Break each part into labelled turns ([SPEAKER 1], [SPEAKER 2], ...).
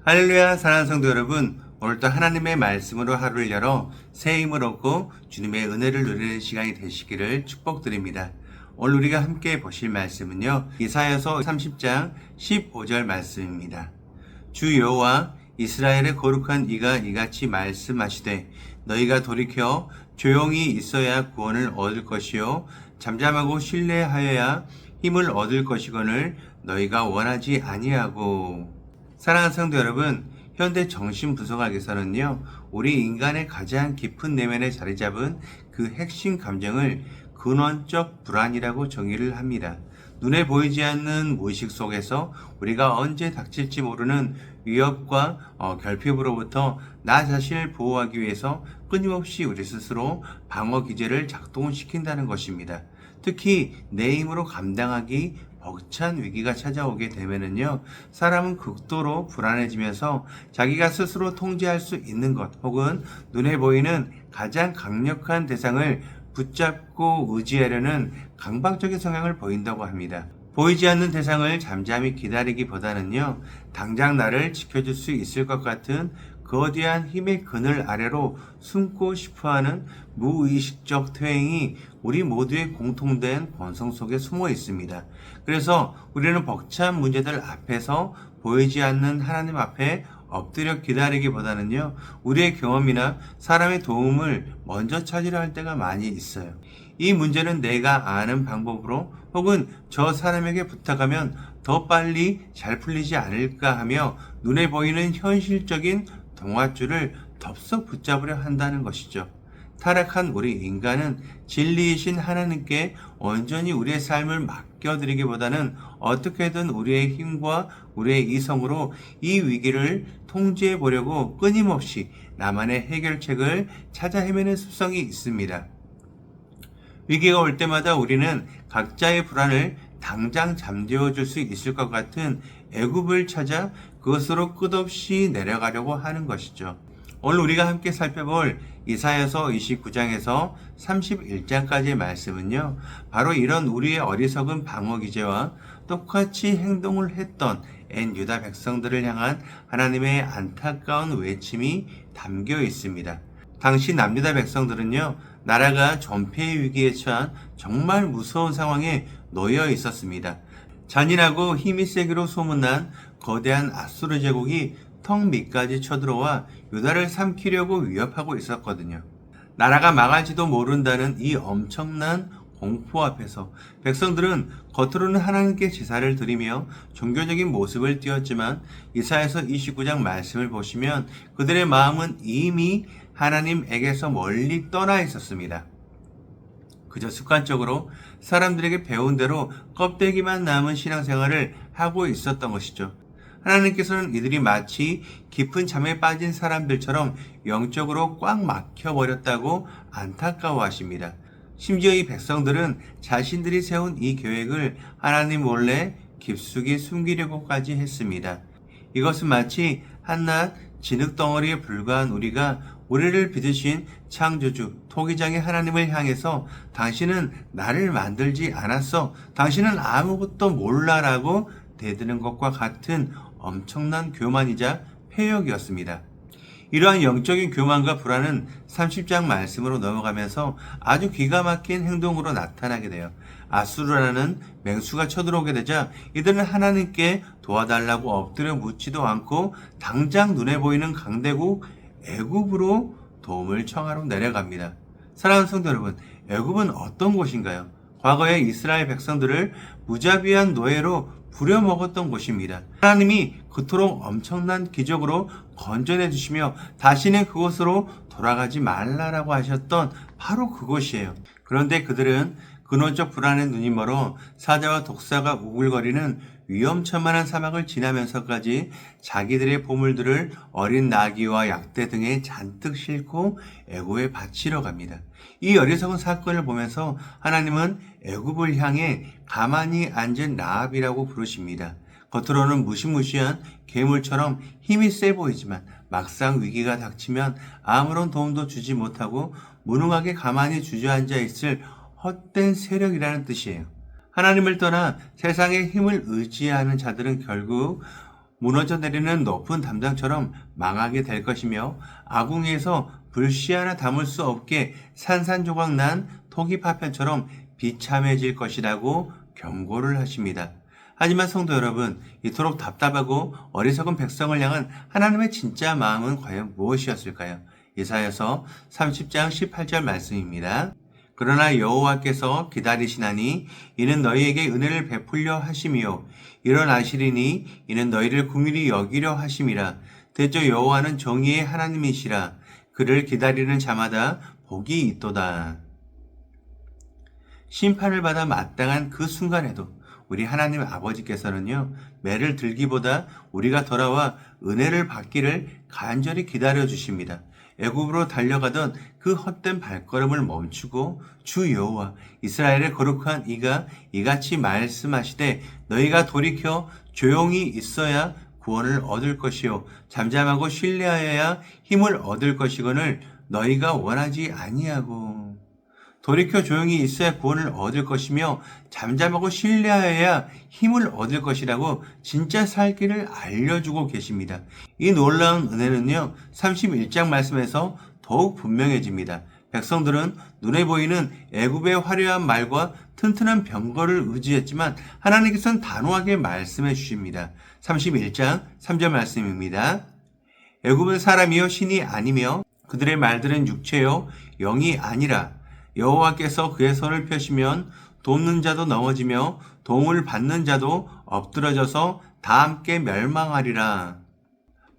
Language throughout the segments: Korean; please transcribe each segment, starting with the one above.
[SPEAKER 1] 할렐루야. 사랑하는 성도 여러분, 오늘도 하나님의 말씀으로 하루를 열어 새 힘을 얻고 주님의 은혜를 누리는 시간이 되시기를 축복드립니다. 오늘 우리가 함께 보실 말씀은요, 이사야서 30장 15절 말씀입니다. 주 여호와 이스라엘의 거룩한 이가 이같이 말씀하시되 너희가 돌이켜 조용히 있어야 구원을 얻을 것이요 잠잠하고 신뢰하여야 힘을 얻을 것이거늘 너희가 원하지 아니하고. 사랑하는 성도 여러분, 현대 정신분석학에서는요, 우리 인간의 가장 깊은 내면에 자리 잡은 그 핵심 감정을 근원적 불안이라고 정의를 합니다. 눈에 보이지 않는 무의식 속에서 우리가 언제 닥칠지 모르는 위협과 결핍으로부터 나 자신을 보호하기 위해서 끊임없이 우리 스스로 방어 기제를 작동시킨다는 것입니다. 특히 내 힘으로 감당하기 벅찬 위기가 찾아오게 되면은요, 사람은 극도로 불안해지면서 자기가 스스로 통제할 수 있는 것 혹은 눈에 보이는 가장 강력한 대상을 붙잡고 의지하려는 강박적인 성향을 보인다고 합니다. 보이지 않는 대상을 잠잠히 기다리기보다는요, 당장 나를 지켜줄 수 있을 것 같은 거대한 힘의 그늘 아래로 숨고 싶어하는 무의식적 퇴행이 우리 모두의 공통된 본성 속에 숨어 있습니다. 그래서 우리는 벅찬 문제들 앞에서 보이지 않는 하나님 앞에 엎드려 기다리기보다는요, 우리의 경험이나 사람의 도움을 먼저 찾으려 할 때가 많이 있어요. 이 문제는 내가 아는 방법으로 혹은 저 사람에게 부탁하면 더 빨리 잘 풀리지 않을까 하며 눈에 보이는 현실적인 동화줄을 덥석 붙잡으려 한다는 것이죠. 타락한 우리 인간은 진리이신 하나님께 온전히 우리의 삶을 맡겨드리기보다는 어떻게든 우리의 힘과 우리의 이성으로 이 위기를 통제해 보려고 끊임없이 나만의 해결책을 찾아 헤매는 습성이 있습니다. 위기가 올 때마다 우리는 각자의 불안을 당장 잠재워 줄 수 있을 것 같은 애굽을 찾아 그것으로 끝없이 내려가려고 하는 것이죠. 오늘 우리가 함께 살펴볼 이사야서 29장에서 31장까지의 말씀은요, 바로 이런 우리의 어리석은 방어 기제와 똑같이 행동을 했던 유다 백성들을 향한 하나님의 안타까운 외침이 담겨 있습니다. 당시 남유다 백성들은요, 나라가 전폐의 위기에 처한 정말 무서운 상황에 놓여 있었습니다. 잔인하고 힘이 세기로 소문난 거대한 아수르 제국이 턱 밑까지 쳐들어와 유다를 삼키려고 위협하고 있었거든요. 나라가 망할지도 모른다는 이 엄청난 공포 앞에서 백성들은 겉으로는 하나님께 제사를 드리며 종교적인 모습을 띄었지만 이사야서 29장 말씀을 보시면 그들의 마음은 이미 하나님에게서 멀리 떠나 있었습니다. 그저 습관적으로 사람들에게 배운 대로 껍데기만 남은 신앙생활을 하고 있었던 것이죠. 하나님께서는 이들이 마치 깊은 잠에 빠진 사람들처럼 영적으로 꽉 막혀버렸다고 안타까워하십니다. 심지어 이 백성들은 자신들이 세운 이 계획을 하나님 몰래 깊숙이 숨기려고까지 했습니다. 이것은 마치 한낱 진흙덩어리에 불과한 우리가 우리를 빚으신 창조주, 토기장의 하나님을 향해서 당신은 나를 만들지 않았어. 당신은 아무것도 몰라라고 대드는 것과 같은 엄청난 교만이자 폐역이었습니다. 이러한 영적인 교만과 불안은 30장 말씀으로 넘어가면서 아주 기가 막힌 행동으로 나타나게 돼요. 아수르라는 맹수가 쳐들어오게 되자 이들은 하나님께 도와달라고 엎드려 묻지도 않고 당장 눈에 보이는 강대국 애굽으로 도움을 청하러 내려갑니다. 사랑하는 성도 여러분, 애굽은 어떤 곳인가요? 과거에 이스라엘 백성들을 무자비한 노예로 부려먹었던 곳입니다. 하나님이 그토록 엄청난 기적으로 건져내 주시며 다시는 그곳으로 돌아가지 말라라고 하셨던 바로 그곳이에요. 그런데 그들은 근원적 불안에 눈이 멀어 사자와 독사가 우글거리는 위험천만한 사막을 지나면서까지 자기들의 보물들을 어린 나귀와 약대 등에 잔뜩 싣고 애굽에 바치러 갑니다. 이 어리석은 사건을 보면서 하나님은 애굽을 향해 가만히 앉은 라합이라고 부르십니다. 겉으로는 무시무시한 괴물처럼 힘이 세 보이지만 막상 위기가 닥치면 아무런 도움도 주지 못하고 무능하게 가만히 주저앉아 있을 헛된 세력이라는 뜻이에요. 하나님을 떠나 세상의 힘을 의지하는 자들은 결국 무너져 내리는 높은 담장처럼 망하게 될 것이며 아궁이에서 불씨 하나 담을 수 없게 산산조각 난 토기 파편처럼 비참해질 것이라고 경고를 하십니다. 하지만 성도 여러분, 이토록 답답하고 어리석은 백성을 향한 하나님의 진짜 마음은 과연 무엇이었을까요? 이사야서 30장 18절 말씀입니다. 그러나 여호와께서 기다리시나니 이는 너희에게 은혜를 베풀려 하심이요 일어나시리니 이는 너희를 긍휼히 여기려 하심이라. 대저 여호와는 정의의 하나님이시라. 그를 기다리는 자마다 복이 있도다. 심판을 받아 마땅한 그 순간에도 우리 하나님 아버지께서는요, 매를 들기보다 우리가 돌아와 은혜를 받기를 간절히 기다려 주십니다. 애굽으로 달려가던 그 헛된 발걸음을 멈추고 주 여호와 이스라엘의 거룩한 이가 이같이 말씀하시되 너희가 돌이켜 조용히 있어야 구원을 얻을 것이요 잠잠하고 신뢰하여야 힘을 얻을 것이거늘 너희가 원하지 아니하고. 돌이켜 조용히 있어야 구원을 얻을 것이며 잠잠하고 신뢰하여야 힘을 얻을 것이라고 진짜 살 길을 알려주고 계십니다. 이 놀라운 은혜는요, 31장 말씀에서 더욱 분명해집니다. 백성들은 눈에 보이는 애굽의 화려한 말과 튼튼한 병거를 의지했지만 하나님께서는 단호하게 말씀해 주십니다. 31장 3절 말씀입니다. 애굽은 사람이요 신이 아니며 그들의 말들은 육체요 영이 아니라. 여호와께서 그의 손을 펴시면 돕는 자도 넘어지며 도움을 받는 자도 엎드러져서 다 함께 멸망하리라.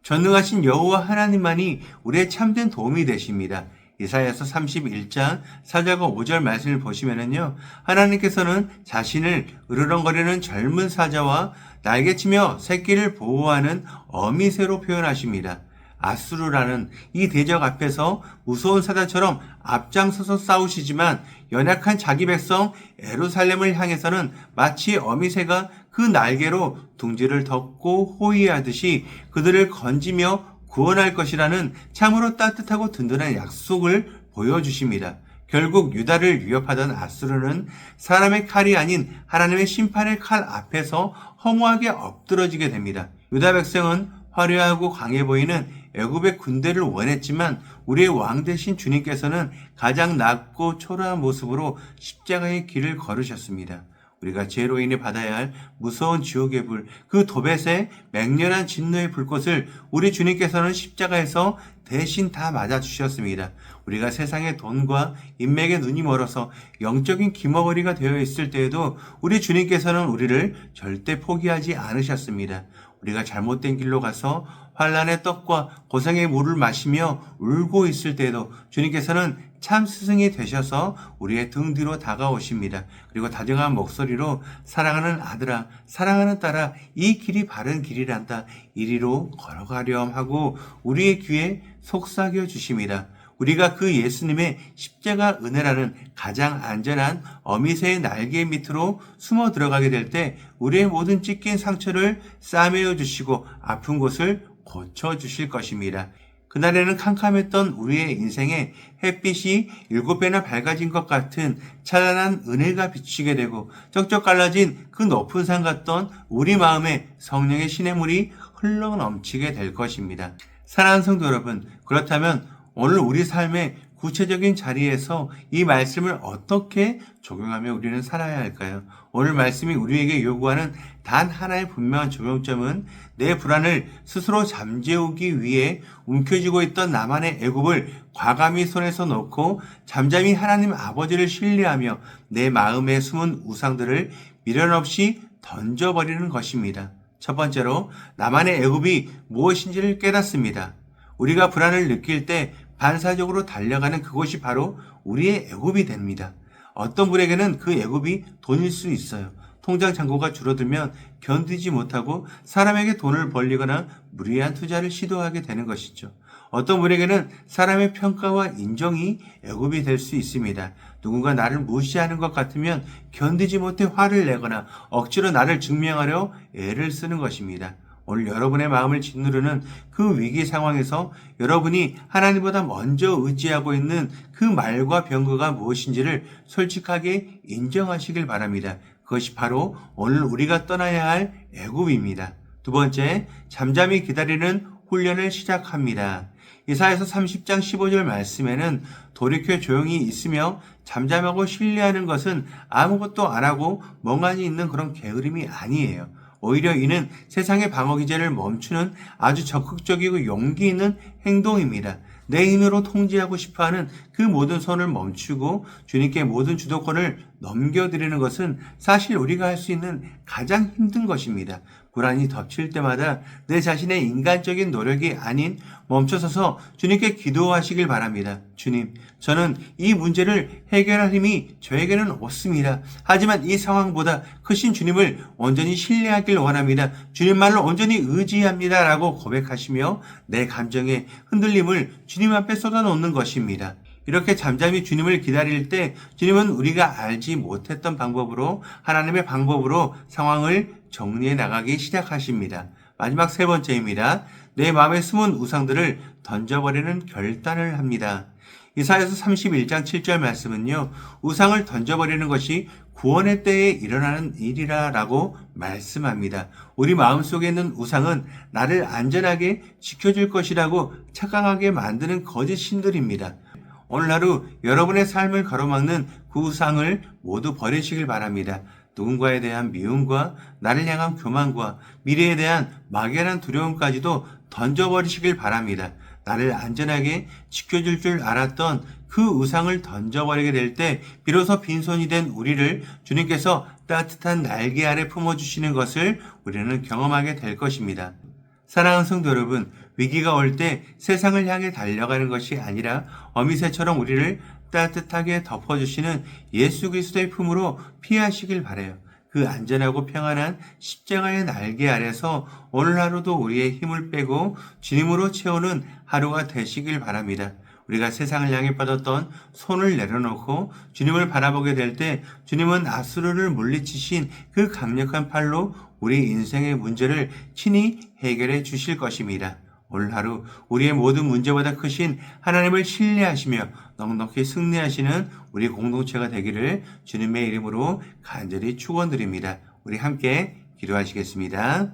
[SPEAKER 1] 전능하신 여호와 하나님만이 우리의 참된 도움이 되십니다. 이사야서 31장 4절과 5절 말씀을 보시면은요, 하나님께서는 자신을 으르렁거리는 젊은 사자와 날개치며 새끼를 보호하는 어미새로 표현하십니다. 아수르라는 이 대적 앞에서 무서운 사자처럼 앞장서서 싸우시지만 연약한 자기 백성 예루살렘을 향해서는 마치 어미새가 그 날개로 둥지를 덮고 호위하듯이 그들을 건지며 구원할 것이라는 참으로 따뜻하고 든든한 약속을 보여주십니다. 결국 유다를 위협하던 아수르는 사람의 칼이 아닌 하나님의 심판의 칼 앞에서 허무하게 엎드러지게 됩니다. 유다 백성은 화려하고 강해 보이는 애굽의 군대를 원했지만 우리의 왕 되신 주님께서는 가장 낮고 초라한 모습으로 십자가의 길을 걸으셨습니다. 우리가 죄로 인해 받아야 할 무서운 지옥의 불, 그 도벳의 맹렬한 진노의 불꽃을 우리 주님께서는 십자가에서 대신 다 맞아주셨습니다. 우리가 세상의 돈과 인맥에 눈이 멀어서 영적인 기머거리가 되어 있을 때에도 우리 주님께서는 우리를 절대 포기하지 않으셨습니다. 우리가 잘못된 길로 가서 환난의 떡과 고생의 물을 마시며 울고 있을 때에도 주님께서는 참 스승이 되셔서 우리의 등 뒤로 다가오십니다. 그리고 다정한 목소리로 사랑하는 아들아, 사랑하는 딸아, 이 길이 바른 길이란다. 이리로 걸어가렴 하고 우리의 귀에 속삭여 주십니다. 우리가 그 예수님의 십자가 은혜라는 가장 안전한 어미새의 날개 밑으로 숨어 들어가게 될 때 우리의 모든 찢긴 상처를 싸매어 주시고 아픈 곳을 고쳐주실 것입니다. 그날에는 캄캄했던 우리의 인생에 햇빛이 7배나 밝아진 것 같은 찬란한 은혜가 비치게 되고 쩍쩍 갈라진 그 높은 산 같던 우리 마음에 성령의 신의 물이 흘러 넘치게 될 것입니다. 사랑하는 성도 여러분, 그렇다면 오늘 우리 삶의 구체적인 자리에서 이 말씀을 어떻게 적용하며 우리는 살아야 할까요? 오늘 말씀이 우리에게 요구하는 단 하나의 분명한 적용점은 내 불안을 스스로 잠재우기 위해 움켜쥐고 있던 나만의 애굽을 과감히 손에서 놓고 잠잠히 하나님 아버지를 신뢰하며 내 마음에 숨은 우상들을 미련 없이 던져버리는 것입니다. 첫 번째로 나만의 애굽이 무엇인지를 깨닫습니다. 우리가 불안을 느낄 때 반사적으로 달려가는 그곳이 바로 우리의 애굽이 됩니다. 어떤 분에게는 그 애굽이 돈일 수 있어요. 통장 잔고가 줄어들면 견디지 못하고 사람에게 돈을 벌리거나 무리한 투자를 시도하게 되는 것이죠. 어떤 분에게는 사람의 평가와 인정이 애굽이 될 수 있습니다. 누군가 나를 무시하는 것 같으면 견디지 못해 화를 내거나 억지로 나를 증명하려 애를 쓰는 것입니다. 오늘 여러분의 마음을 짓누르는 그 위기 상황에서 여러분이 하나님보다 먼저 의지하고 있는 그 말과 병거가 무엇인지를 솔직하게 인정하시길 바랍니다. 그것이 바로 오늘 우리가 떠나야 할 애굽입니다. 두 번째, 잠잠히 기다리는 훈련을 시작합니다. 이사야서 30장 15절 말씀에는 돌이켜 조용히 있으며 잠잠하고 신뢰하는 것은 아무것도 안 하고 멍하니 있는 그런 게으름이 아니에요. 오히려 이는 세상의 방어 기제를 멈추는 아주 적극적이고 용기 있는 행동입니다. 내 힘으로 통제하고 싶어하는 그 모든 손을 멈추고 주님께 모든 주도권을 넘겨드리는 것은 사실 우리가 할 수 있는 가장 힘든 것입니다. 불안이 덮칠 때마다 내 자신의 인간적인 노력이 아닌 멈춰서서 주님께 기도하시길 바랍니다. 주님, 저는 이 문제를 해결할 힘이 저에게는 없습니다. 하지만 이 상황보다 크신 주님을 온전히 신뢰하길 원합니다. 주님만을 온전히 의지합니다. 라고 고백하시며 내 감정의 흔들림을 주님 앞에 쏟아놓는 것입니다. 이렇게 잠잠히 주님을 기다릴 때 주님은 우리가 알지 못했던 방법으로, 하나님의 방법으로 상황을 정리해 나가기 시작하십니다. 마지막 세 번째입니다. 내 마음에 숨은 우상들을 던져버리는 결단을 합니다. 이사야서 31장 7절 말씀은요, 우상을 던져버리는 것이 구원의 때에 일어나는 일이라 라고 말씀합니다. 우리 마음속에 있는 우상은 나를 안전하게 지켜줄 것이라고 착각하게 만드는 거짓 신들입니다. 오늘 하루 여러분의 삶을 가로막는 그 우상을 모두 버리시길 바랍니다. 누군가에 대한 미움과 나를 향한 교만과 미래에 대한 막연한 두려움까지도 던져버리시길 바랍니다. 나를 안전하게 지켜줄 줄 알았던 그 우상을 던져버리게 될 때 비로소 빈손이 된 우리를 주님께서 따뜻한 날개 아래 품어주시는 것을 우리는 경험하게 될 것입니다. 사랑하는 성도 여러분, 위기가 올 때 세상을 향해 달려가는 것이 아니라 어미새처럼 우리를 따뜻하게 덮어주시는 예수 그리스도의 품으로 피하시길 바라요. 그 안전하고 평안한 십자가의 날개 아래서 오늘 하루도 우리의 힘을 빼고 주님으로 채우는 하루가 되시길 바랍니다. 우리가 세상을 향해 뻗었던 손을 내려놓고 주님을 바라보게 될 때 주님은 아수르를 물리치신 그 강력한 팔로 우리 인생의 문제를 친히 해결해 주실 것입니다. 오늘 하루 우리의 모든 문제보다 크신 하나님을 신뢰하시며 넉넉히 승리하시는 우리 공동체가 되기를 주님의 이름으로 간절히 축원드립니다. 우리 함께 기도하시겠습니다.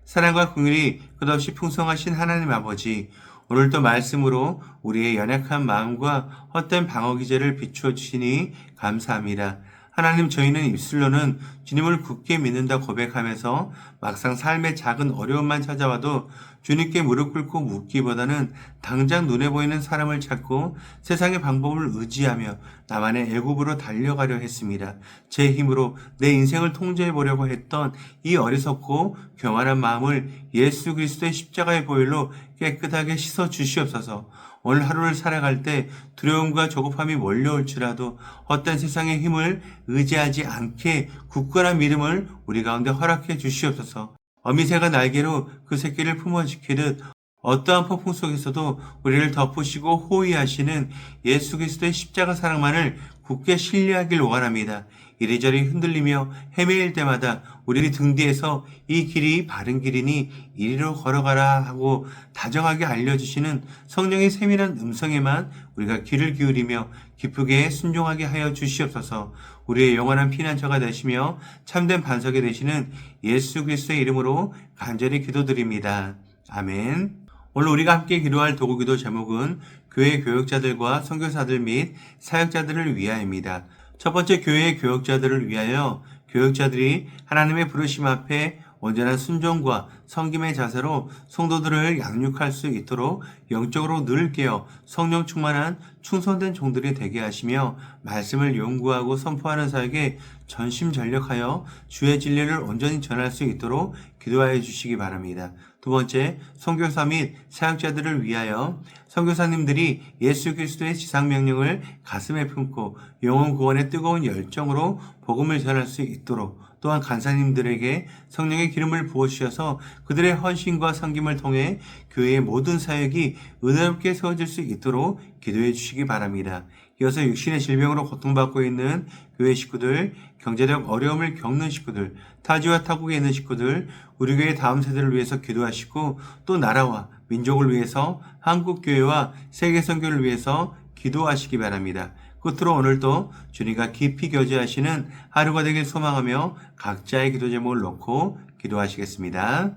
[SPEAKER 1] 사랑과 긍휼이 끝없이 풍성하신 하나님 아버지, 오늘도 말씀으로 우리의 연약한 마음과 헛된 방어 기제를 비추어 주시니 감사합니다. 하나님, 저희는 입술로는 주님을 굳게 믿는다 고백하면서 막상 삶의 작은 어려움만 찾아와도 주님께 무릎 꿇고 묻기보다는 당장 눈에 보이는 사람을 찾고 세상의 방법을 의지하며 나만의 애굽으로 달려가려 했습니다. 제 힘으로 내 인생을 통제해 보려고 했던 이 어리석고 교만한 마음을 예수 그리스도의 십자가의 보혈로 깨끗하게 씻어 주시옵소서. 오늘 하루를 살아갈 때 두려움과 조급함이 몰려올지라도 헛된 세상의 힘을 의지하지 않게 굳건한 믿음을 우리 가운데 허락해 주시옵소서. 어미새가 날개로 그 새끼를 품어지키듯 어떠한 폭풍 속에서도 우리를 덮으시고 호위하시는 예수 그리스도의 십자가 사랑만을 굳게 신뢰하길 원합니다. 이리저리 흔들리며 헤매일 때마다 우리 등 뒤에서 이 길이 바른 길이니 이리로 걸어가라 하고 다정하게 알려주시는 성령의 세밀한 음성에만 우리가 귀를 기울이며 기쁘게 순종하게 하여 주시옵소서. 우리의 영원한 피난처가 되시며 참된 반석이 되시는 예수 그리스도의 이름으로 간절히 기도드립니다. 아멘. 오늘 우리가 함께 기도할 도구기도 제목은 교회 교역자들과 선교사들 및 사역자들을 위하여입니다. 첫 번째, 교회의 교역자들을 위하여 교역자들이 하나님의 부르심 앞에 온전한 순종과 섬김의 자세로 성도들을 양육할 수 있도록 영적으로 늘 깨어 성령 충만한 충성된 종들이 되게 하시며 말씀을 연구하고 선포하는 사역에 전심전력하여 주의 진리를 온전히 전할 수 있도록 기도하여 주시기 바랍니다. 두 번째, 선교사 및 사역자들을 위하여 선교사님들이 예수 그리스도의 지상명령을 가슴에 품고 영혼 구원의 뜨거운 열정으로 복음을 전할 수 있도록, 또한 간사님들에게 성령의 기름을 부어주셔서 그들의 헌신과 섬김을 통해 교회의 모든 사역이 은혜롭게 세워질 수 있도록 기도해 주시기 바랍니다. 이어서 육신의 질병으로 고통받고 있는 교회 식구들, 경제적 어려움을 겪는 식구들, 타지와 타국에 있는 식구들, 우리 교회 다음 세대를 위해서 기도하시고 또 나라와 민족을 위해서 한국교회와 세계선교를 위해서 기도하시기 바랍니다. 끝으로 오늘도 주님과 깊이 교제하시는 하루가 되길 소망하며 각자의 기도 제목을 놓고 기도하시겠습니다.